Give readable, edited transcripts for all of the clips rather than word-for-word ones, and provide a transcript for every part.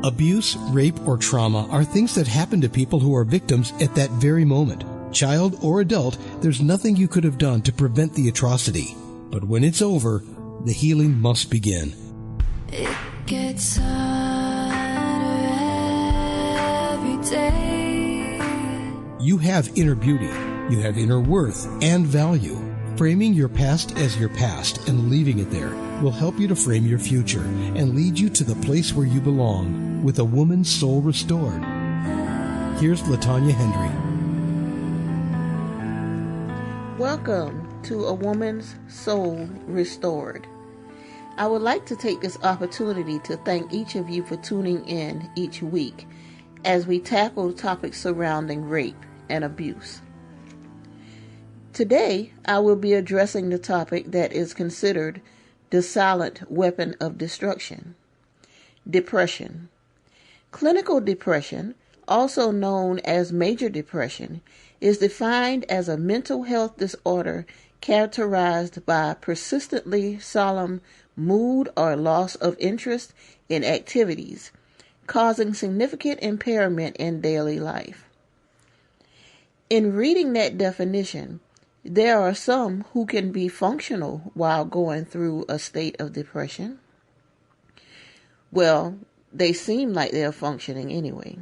Abuse, rape, or trauma are things that happen to people who are victims at that very moment. Child or adult, there's nothing you could have done to prevent the atrocity. But when it's over, the healing must begin. It gets harder every day. You have inner beauty. You have inner worth and value. Framing your past as your past and leaving it there will help you to frame your future and lead you to the place where you belong, with a woman's soul restored. Here's LaTanya Hendry. Welcome to A Woman's Soul Restored. I would like to take this opportunity to thank each of you for tuning in each week as we tackle topics surrounding rape and abuse. Today, I will be addressing the topic that is considered the silent weapon of destruction: depression. Clinical depression, also known as major depression, is defined as a mental health disorder characterized by persistently solemn mood or loss of interest in activities, causing significant impairment in daily life. In reading that definition, there are some who can be functional while going through a state of depression. Well, they seem like they're functioning anyway.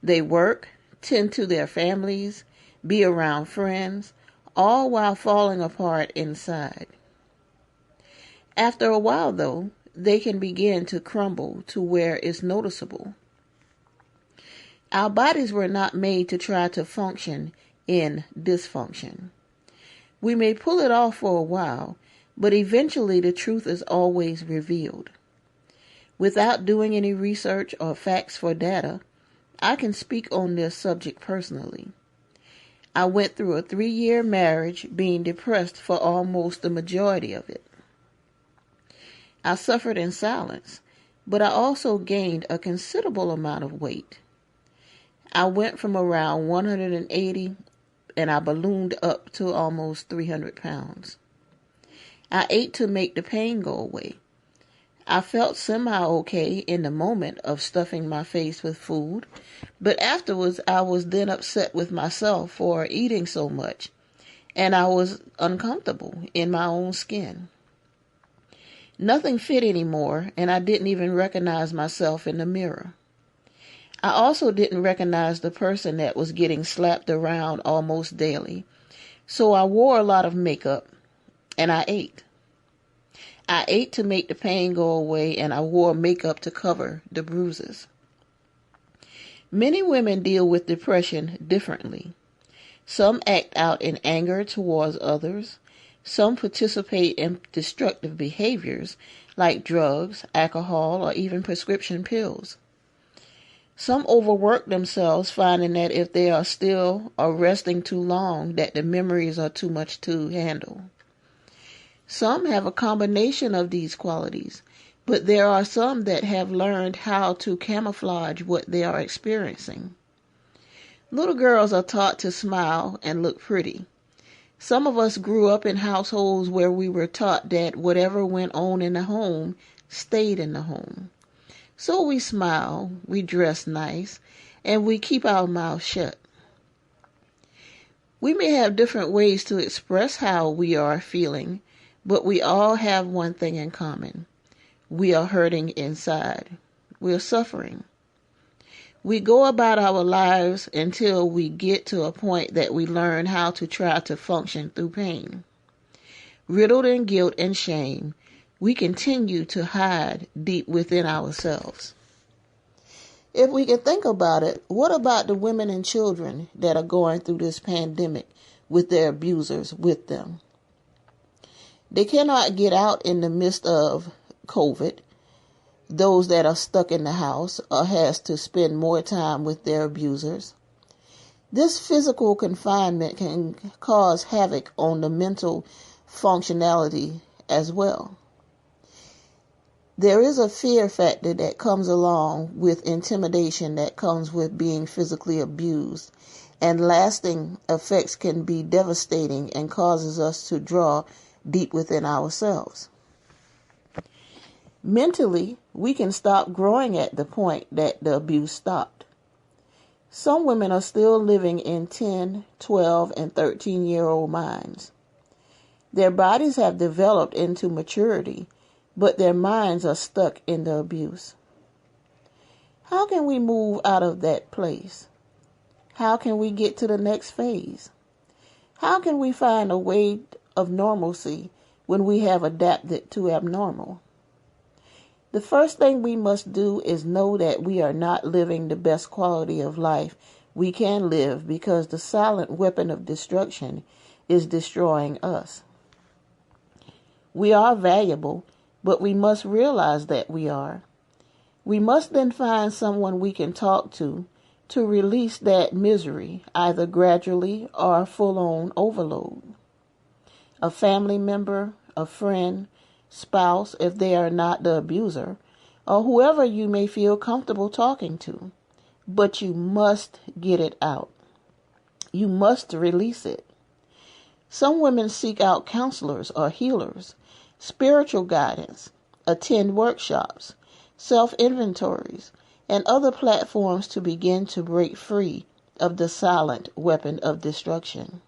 They work, tend to their families, be around friends, all while falling apart inside. After a while, though, they can begin to crumble to where it's noticeable. Our bodies were not made to try to function in dysfunction. We may pull it off for a while, but eventually the truth is always revealed. Without doing any research or facts for data, I can speak on this subject personally. I went through a 3-year marriage being depressed for almost the majority of it. I suffered in silence, but I also gained a considerable amount of weight. I went from around 180 and I ballooned up to almost 300 pounds. I ate to make the pain go away. I felt semi-okay in the moment of stuffing my face with food, but afterwards I was then upset with myself for eating so much, and I was uncomfortable in my own skin. Nothing fit anymore, and I didn't even recognize myself in the mirror. I also didn't recognize the person that was getting slapped around almost daily, so I wore a lot of makeup, and I ate. I ate to make the pain go away, and I wore makeup to cover the bruises. Many women deal with depression differently. Some act out in anger towards others. Some participate in destructive behaviors like drugs, alcohol, or even prescription pills. Some overwork themselves, finding that if they are still or resting too long, that the memories are too much to handle. Some have a combination of these qualities, but there are some that have learned how to camouflage what they are experiencing. Little girls are taught to smile and look pretty. Some of us grew up in households where we were taught that whatever went on in the home stayed in the home. So we smile, we dress nice, and we keep our mouths shut. We may have different ways to express how we are feeling, but we all have one thing in common. We are hurting inside. We are suffering. We go about our lives until we get to a point that we learn how to try to function through pain. Riddled in guilt and shame, we continue to hide deep within ourselves. If we can think about it, what about the women and children that are going through this pandemic with their abusers with them? They cannot get out in the midst of COVID. Those that are stuck in the house or has to spend more time with their abusers. This physical confinement can cause havoc on the mental functionality as well. There is a fear factor that comes along with intimidation that comes with being physically abused, and lasting effects can be devastating and causes us to draw deep within ourselves. Mentally, we can stop growing at the point that the abuse stopped. Some women are still living in 10, 12, and 13-year-old minds. Their bodies have developed into maturity, but their minds are stuck in the abuse. How can we move out of that place? How can we get to the next phase? How can we find a way of normalcy when we have adapted to abnormal? The first thing we must do is know that we are not living the best quality of life we can live because the silent weapon of destruction is destroying us. We are valuable, but we must realize that we are. We must then find someone we can talk to release that misery, either gradually or full-on overload. A family member, a friend, spouse, if they are not the abuser, or whoever you may feel comfortable talking to. But you must get it out. You must release it. Some women seek out counselors or healers, spiritual guidance, attend workshops, self-inventories, and other platforms to begin to break free of the silent weapon of destruction.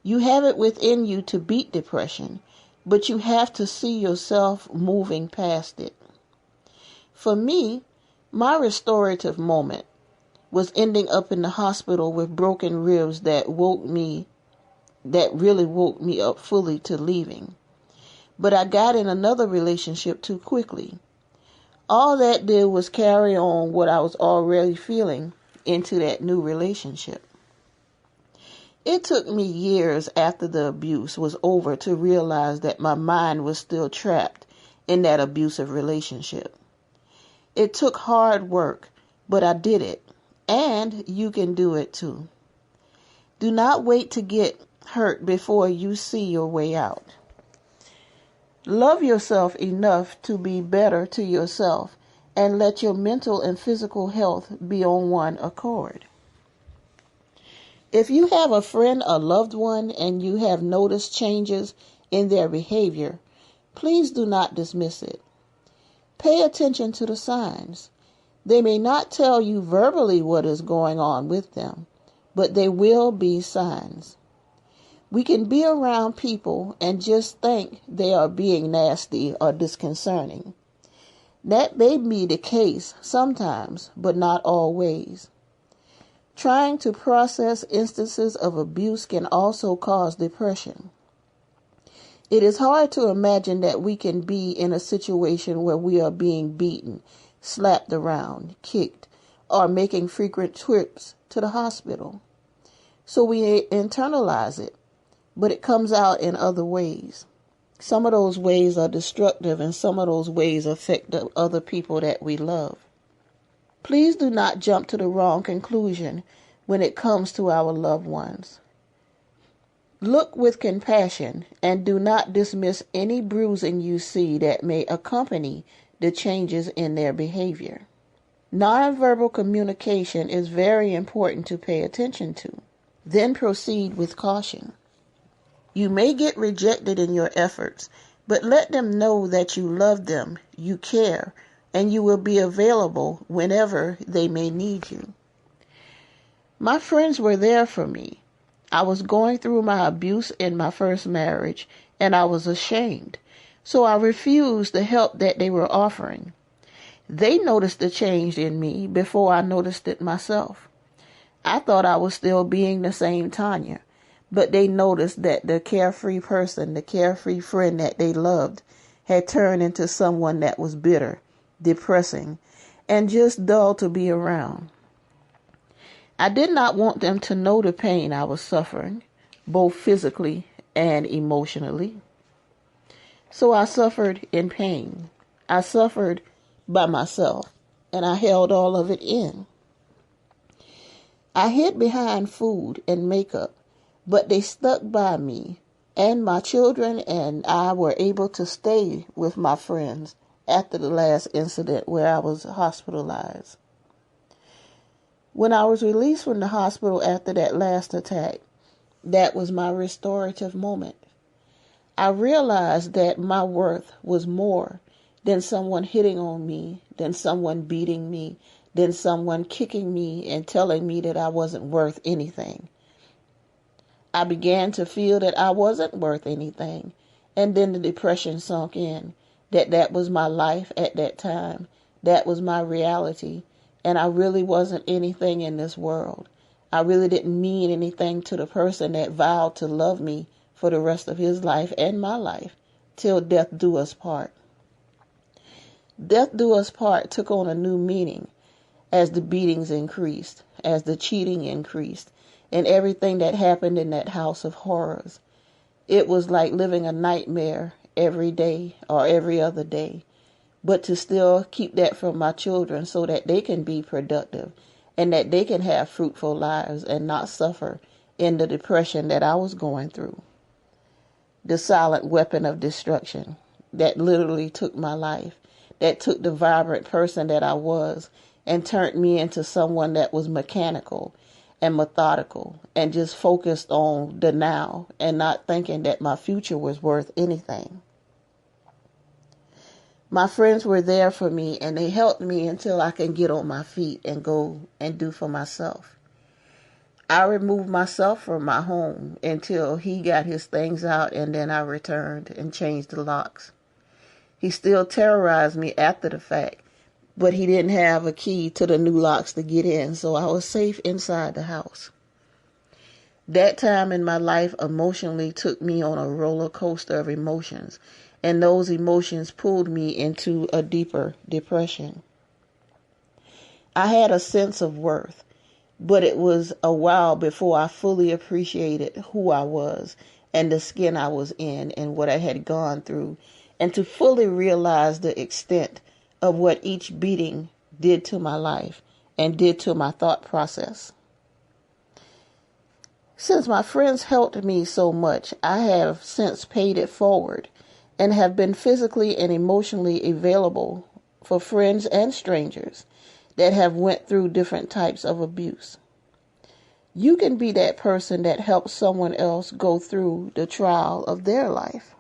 You have it within you to beat depression, but you have to see yourself moving past it. For me, my restorative moment was ending up in the hospital with broken ribs that really woke me up fully to leaving. But I got in another relationship too quickly. All that did was carry on what I was already feeling into that new relationship. It took me years after the abuse was over to realize that my mind was still trapped in that abusive relationship. It took hard work, but I did it, and you can do it too. Do not wait to get hurt before you see your way out. Love yourself enough to be better to yourself and let your mental and physical health be on one accord. If you have a friend or loved one and you have noticed changes in their behavior, please do not dismiss it. Pay attention to the signs. They may not tell you verbally what is going on with them, but they will be signs. We can be around people and just think they are being nasty or disconcerting. That may be the case sometimes, but not always. Trying to process instances of abuse can also cause depression. It is hard to imagine that we can be in a situation where we are being beaten, slapped around, kicked, or making frequent trips to the hospital. So we internalize it, but it comes out in other ways. Some of those ways are destructive, and some of those ways affect the other people that we love. Please do not jump to the wrong conclusion when it comes to our loved ones. Look with compassion and do not dismiss any bruising you see that may accompany the changes in their behavior. Nonverbal communication is very important to pay attention to. Then proceed with caution. You may get rejected in your efforts, but let them know that you love them, you care, and you will be available whenever they may need you. My friends were there for me. I was going through my abuse in my first marriage, and I was ashamed, so I refused the help that they were offering. They noticed the change in me before I noticed it myself. I thought I was still being the same Tanya, but they noticed that the carefree person, the carefree friend that they loved, had turned into someone that was bitter, depressing, and just dull to be around. I did not want them to know the pain I was suffering, both physically and emotionally. So I suffered in pain. I suffered by myself, and I held all of it in. I hid behind food and makeup, but they stuck by me, and my children and I were able to stay with my friends after the last incident where I was hospitalized. When I was released from the hospital after that last attack, that was my restorative moment. I realized that my worth was more then someone hitting on me, then someone beating me, then someone kicking me and telling me that I wasn't worth anything. I began to feel that I wasn't worth anything, and then the depression sunk in, that was my life at that time, that was my reality, and I really wasn't anything in this world. I really didn't mean anything to the person that vowed to love me for the rest of his life and my life, till death do us part. Death do us part took on a new meaning as the beatings increased, as the cheating increased, and everything that happened in that house of horrors. It was like living a nightmare every day or every other day, but to still keep that from my children so that they can be productive and that they can have fruitful lives and not suffer in the depression that I was going through. The silent weapon of destruction that literally took my life, that took the vibrant person that I was and turned me into someone that was mechanical and methodical and just focused on the now and not thinking that my future was worth anything. My friends were there for me and they helped me until I can get on my feet and go and do for myself. I removed myself from my home until he got his things out, and then I returned and changed the locks. He still terrorized me after the fact, but he didn't have a key to the new locks to get in, so I was safe inside the house. That time in my life emotionally took me on a roller coaster of emotions, and those emotions pulled me into a deeper depression. I had a sense of worth, but it was a while before I fully appreciated who I was and the skin I was in and what I had gone through, and to fully realize the extent of what each beating did to my life and did to my thought process. Since my friends helped me so much, I have since paid it forward and have been physically and emotionally available for friends and strangers that have went through different types of abuse. You can be that person that helps someone else go through the trial of their life.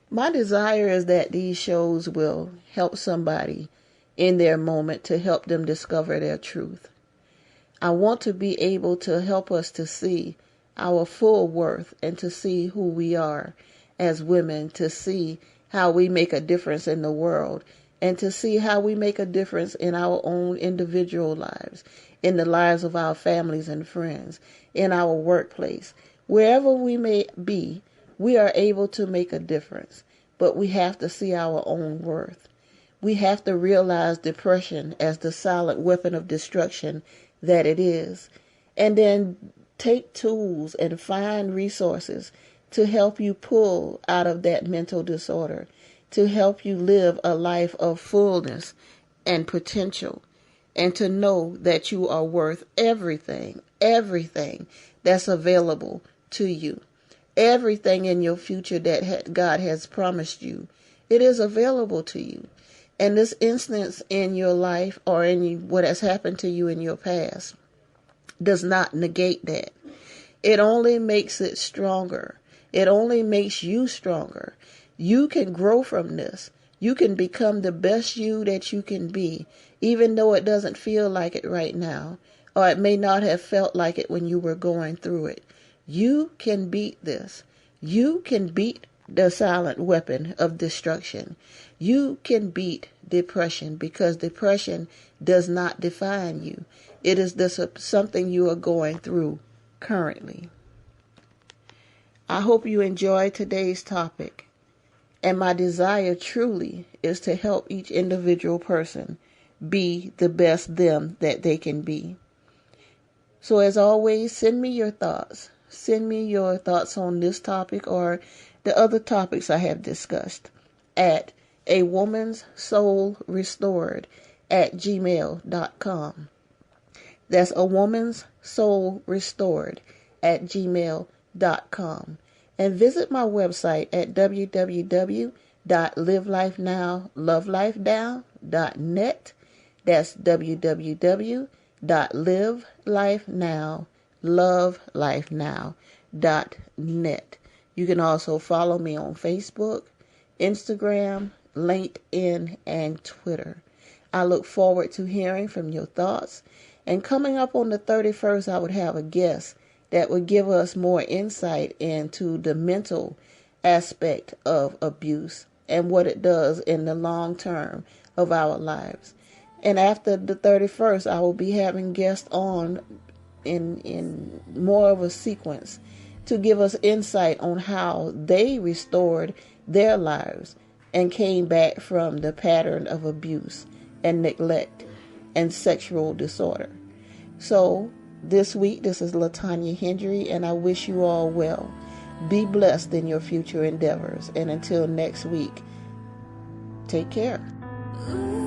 My desire is that these shows will help somebody in their moment to help them discover their truth. I want to be able to help us to see our full worth and to see who we are as women, to see how we make a difference in the world, and to see how we make a difference in our own individual lives, in the lives of our families and friends, in our workplace. Wherever we may be, we are able to make a difference, but we have to see our own worth. We have to realize depression as the silent weapon of destruction that it is, and then take tools and find resources to help you pull out of that mental disorder, to help you live a life of fullness and potential, and to know that you are worth everything that's available to you. Everything in your future that God has promised you, it is available to you. And this instance in your life or in what has happened to you in your past does not negate that. It only makes it stronger. It only makes you stronger. You can grow from this. You can become the best you that you can be, even though it doesn't feel like it right now, or it may not have felt like it when you were going through it. You can beat this. You can beat the silent weapon of destruction. You can beat depression because depression does not define you. It is something you are going through currently. I hope you enjoyed today's topic, and my desire truly is to help each individual person be the best them that they can be. So as always, send me your thoughts. Send me your thoughts on this topic or the other topics I have discussed at awomanssoulrestored@gmail.com. That's awomanssoulrestored@gmail.com. And visit my website at www.livelifenowlovelifedown.net. That's www.livelifenowlovelifenow.net. You can also follow me on Facebook, Instagram, LinkedIn, and Twitter. I look forward to hearing from your thoughts. And coming up on the 31st, I would have a guest that would give us more insight into the mental aspect of abuse and what it does in the long term of our lives. And after the 31st, I will be having guests on in more of a sequence to give us insight on how they restored their lives and came back from the pattern of abuse and neglect and sexual disorder. So this week, this is LaTanya Hendry, and I wish you all well. Be blessed in your future endeavors. And until next week, take care. Ooh.